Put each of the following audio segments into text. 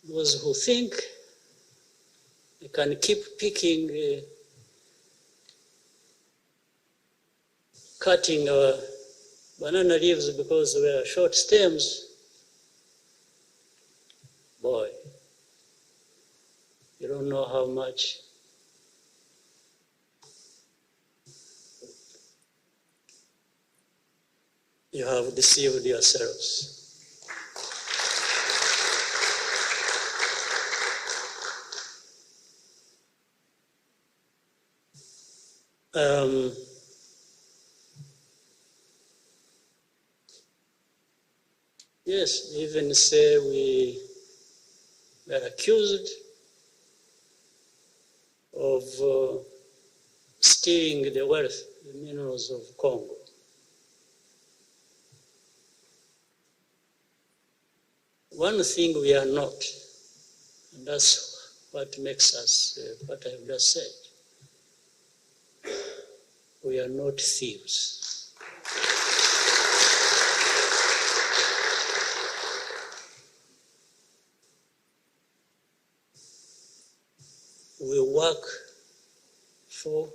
those who think they can keep picking, cutting our banana leaves because we are short stems, boy, you don't know how much you have deceived yourselves. Yes, even say we are accused of stealing the wealth, the minerals of Congo. One thing we are not, and that's what makes us what I've just said. We are not thieves. We work for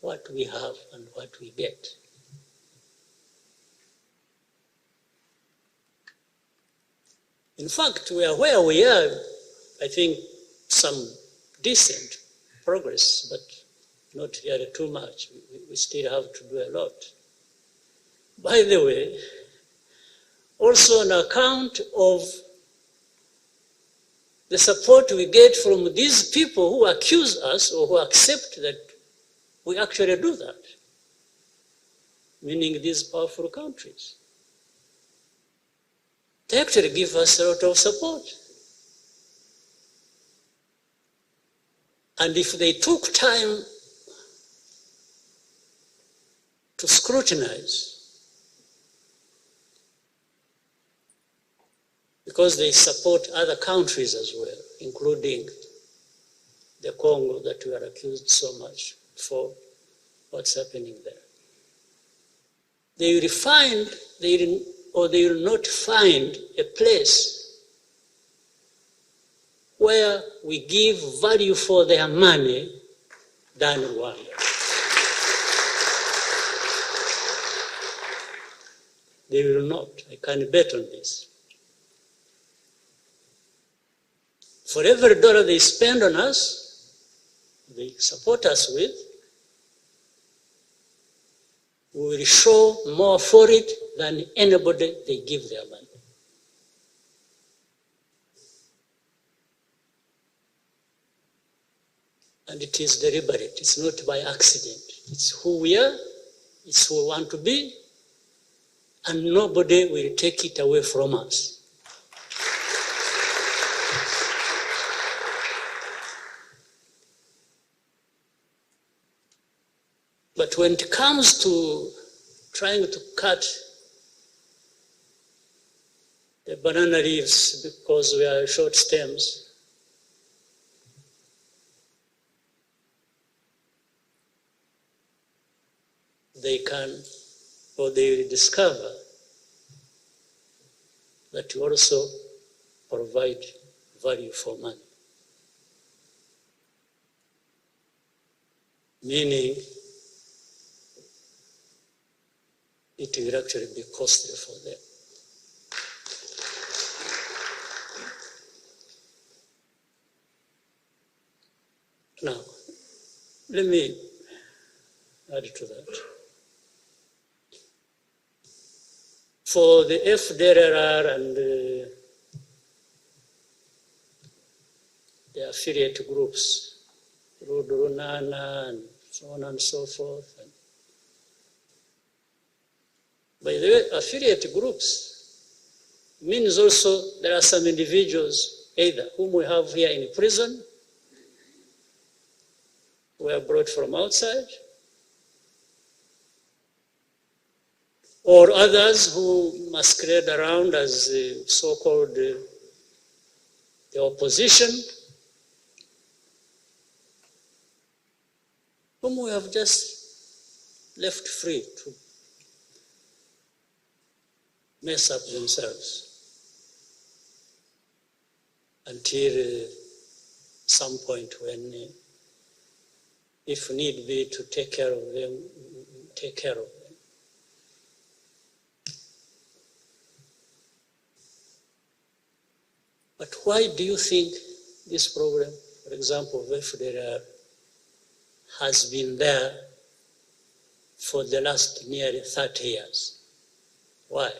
what we have and what we get. In fact, we are where we are, I think some decent progress, but not really too much. We still have to do a lot. By the way, also on account of the support we get from these people who accuse us or who accept that we actually do that, meaning these powerful countries. They actually give us a lot of support. And if they took time to scrutinize, because they support other countries as well, including the Congo that we are accused so much for what's happening there. They will find, they will not find a place where we give value for their money than Rwanda. They will not. I can bet on this. For every dollar they spend on us, they support us with, we will show more for it than anybody they give their money. And it is deliberate, it's not by accident. It's who we are, it's who we want to be, and nobody will take it away from us. But when it comes to trying to cut the banana leaves because we are short stems, they can, or they will discover that you also provide value for money. Meaning, it will actually be costly for them. Now, let me add to that. For the FDLR and the affiliate groups, Rwanda and so on and so forth. And by the way, affiliate groups means also there are some individuals, either whom we have here in prison, who are brought from outside, or others who masquerade around as so-called the opposition, whom we have just left free to mess up themselves. until some point when, if need be, to take care of them, take care of them. But why do you think this problem, for example, of FDLR, has been there for the last nearly 30 years? Why?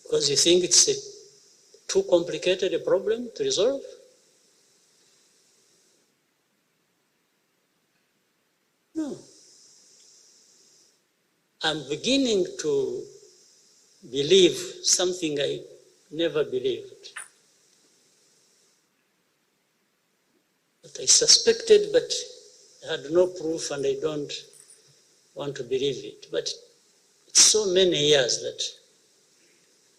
Because you think it's a too complicated a problem to resolve? No. I'm beginning to believe something I never believed. But I suspected, but I had no proof and I don't want to believe it. But it's so many years that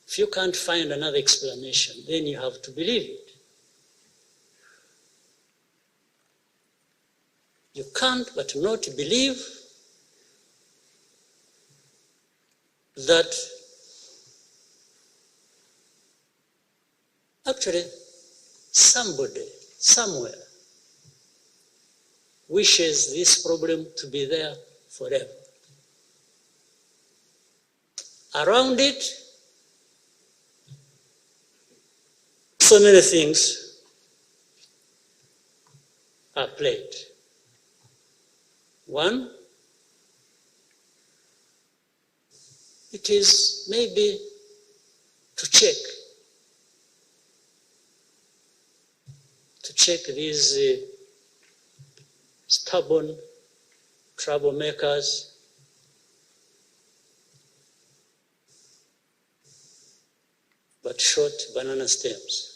if you can't find another explanation, then you have to believe it. You can't but not believe that actually somebody, somewhere, wishes this problem to be there forever. Around it, so many things are played. One, it is maybe to check these stubborn troublemakers but short banana stems.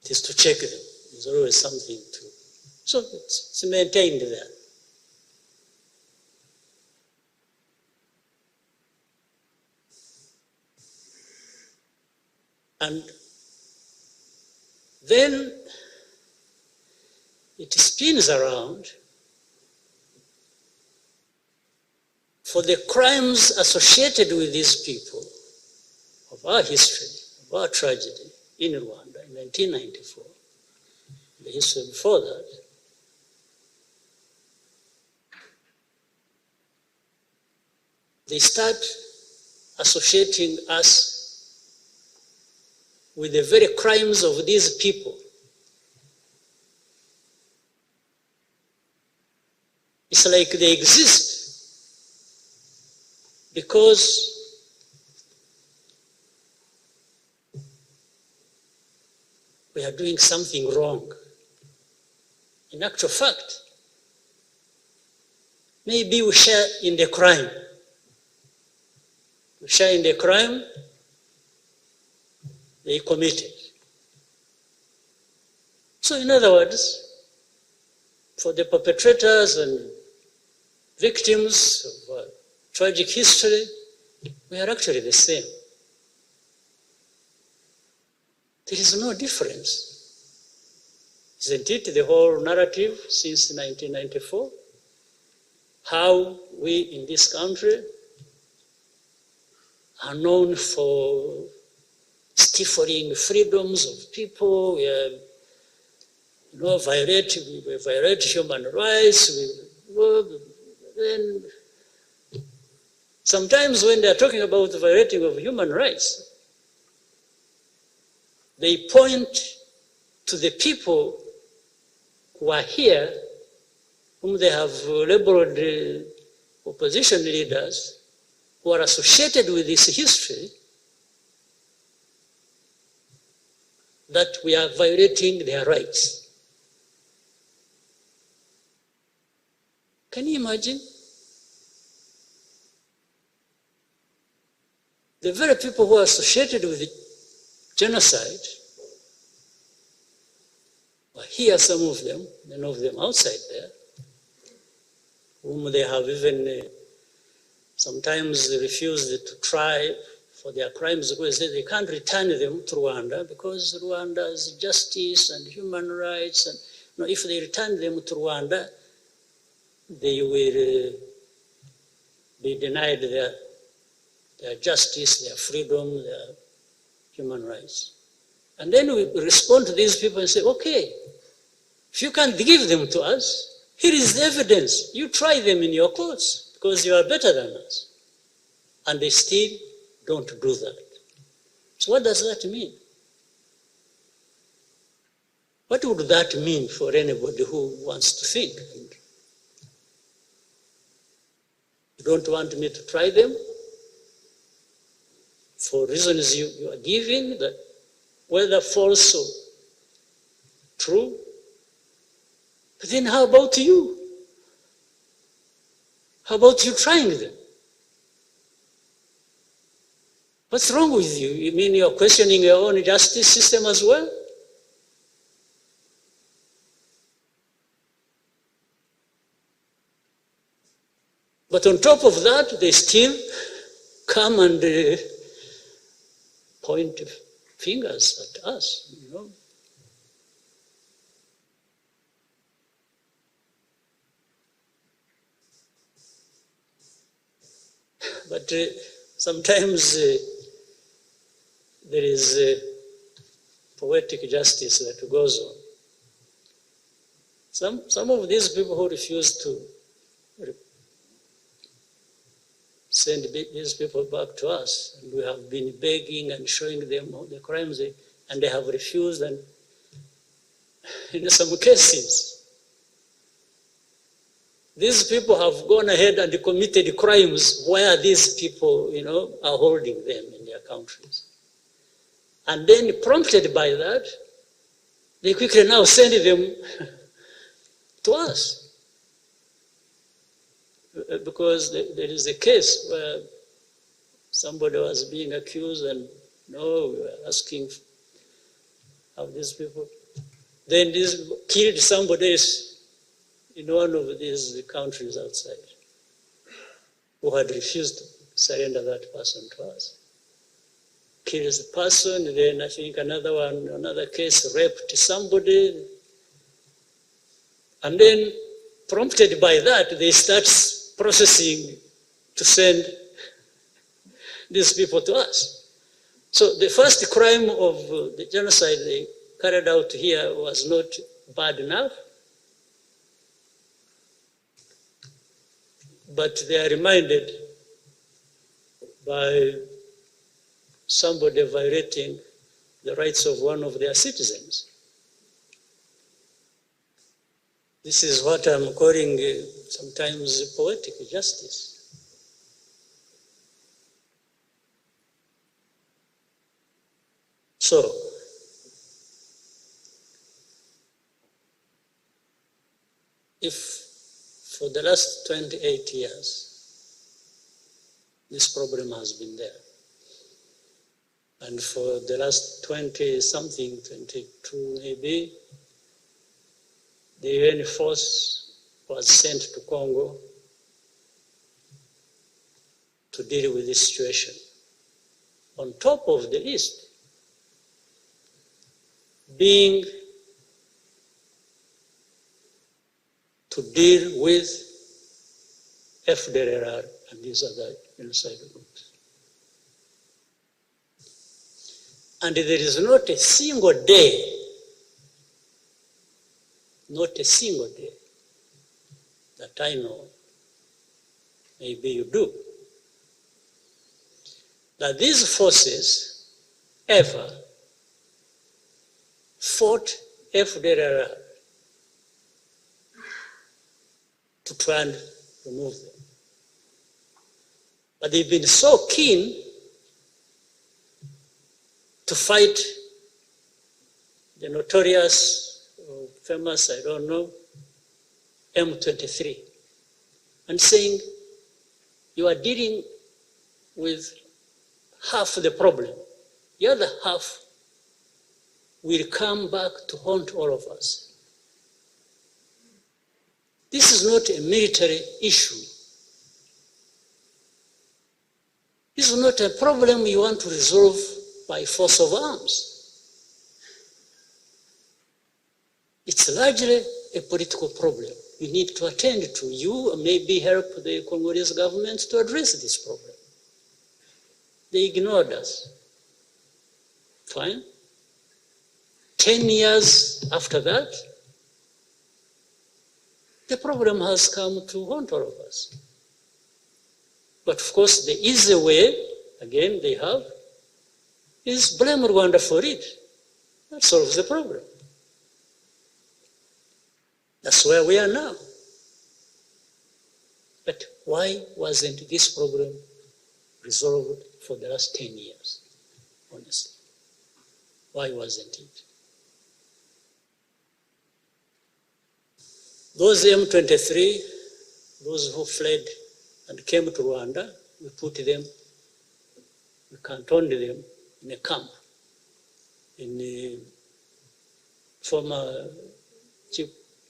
It is to check them. There's always something to. So it's maintained there. And then it spins around for the crimes associated with these people of our history, of our tragedy in Rwanda in 1994, the history before that. They start associating us with the very crimes of these people. It's like they exist because we are doing something wrong. In actual fact, maybe we share in the crime. We share in the crime they committed. So in other words, for the perpetrators and victims of tragic history, we are actually the same. There is no difference. Isn't it the whole narrative since 1994? How we in this country are known for stifling freedoms of people, we violate human rights. Then sometimes when they are talking about the violating of human rights, they point to the people who are here, whom they have labeled opposition leaders, who are associated with this history, that we are violating their rights. Can you imagine? The very people who are associated with the genocide, well, here are some of them, many of them outside there, whom they have even sometimes refused to try for their crimes because they can't return them to Rwanda because Rwanda's justice and human rights, and if they return them to Rwanda, they will be denied their their justice, their freedom, their human rights. And then we respond to these people and say, okay, if you can't give them to us, here is the evidence. You try them in your courts because you are better than us. And they still don't do that. So what does that mean? What would that mean for anybody who wants to think? You don't want me to try them for reasons you are giving, that whether false or true. But then how about you? How about you trying them? What's wrong with you? You mean you're questioning your own justice system as well? But on top of that, they still come and point fingers at us, you know. But sometimes there is poetic justice that goes on. Some of these people who refuse to send these people back to us, and we have been begging and showing them all the crimes, and they have refused, and in some cases, these people have gone ahead and committed crimes where these people, you know, are holding them in their countries. And then prompted by that, they quickly now send them to us. Because there is a case where somebody was being accused and we were asking how these people, then these killed somebody else in one of these countries outside who had refused to surrender that person to us. Kills the person, then I think another case raped somebody, and then prompted by that, they start processing to send these people to us. So the first crime of the genocide they carried out here was not bad enough, but they are reminded by somebody violating the rights of one of their citizens. This is what I'm calling sometimes poetic justice. So, if for the last 28 years, this problem has been there, and for the last 20-something, 22 maybe, the UN force was sent to Congo to deal with this situation. On top of the list, being to deal with FDLR and these other genocide groups. And there is not a single day, that I know, maybe you do, that these forces ever fought FDLR to try and remove them. But they've been so keen to fight the notorious, or famous, I don't know, M23, and saying, you are dealing with half the problem. The other half will come back to haunt all of us. This is not a military issue. This is not a problem you want to resolve by force of arms. It's largely a political problem. You need to attend to. You maybe help the Congolese government to address this problem. They ignored us. Fine. 10 years after that, the problem has come to haunt all of us. But of course, the easy way, again, they have, is blame Rwanda for it. That solves the problem. That's where we are now. But why wasn't this problem resolved for the last 10 years, honestly? Why wasn't it? Those M23, those who fled and came to Rwanda, we put them, we cantoned them in a camp in the former chief,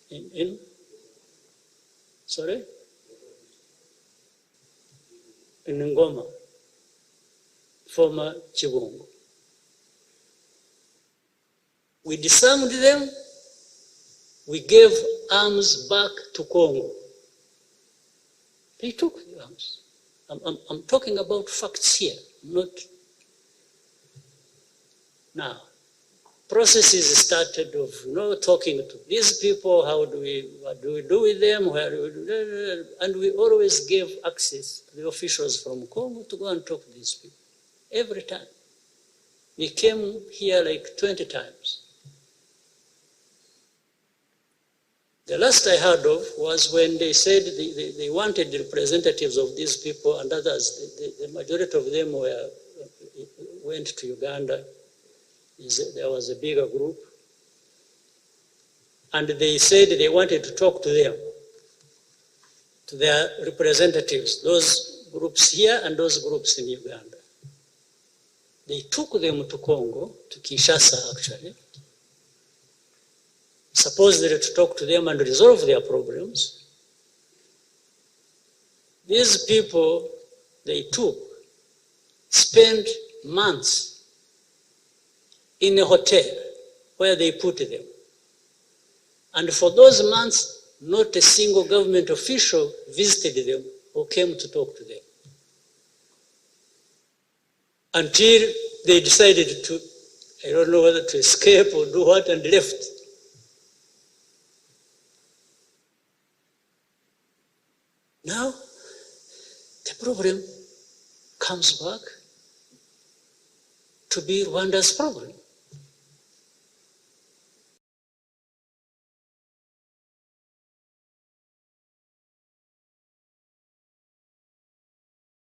in Ngoma, former Chibungo. We disarmed them, we gave arms back to Congo. They took the arms. I'm talking about facts here, not now. Processes started of talking to these people, what do we do with them, and we always gave access to the officials from Congo to go and talk to these people. Every time. We came here like 20 times. The last I heard of was when they said they wanted the representatives of these people and others. The majority of them went to Uganda. There was a bigger group. And they said they wanted to talk to them, to their representatives, those groups here and those groups in Uganda. They took them to Congo, to Kinshasa actually, supposedly to talk to them and resolve their problems. These people they took spent months in a hotel where they put them. And for those months, not a single government official visited them or came to talk to them. Until they decided to, I don't know whether to escape or do what, and left. Now, the problem comes back to be Rwanda's problem.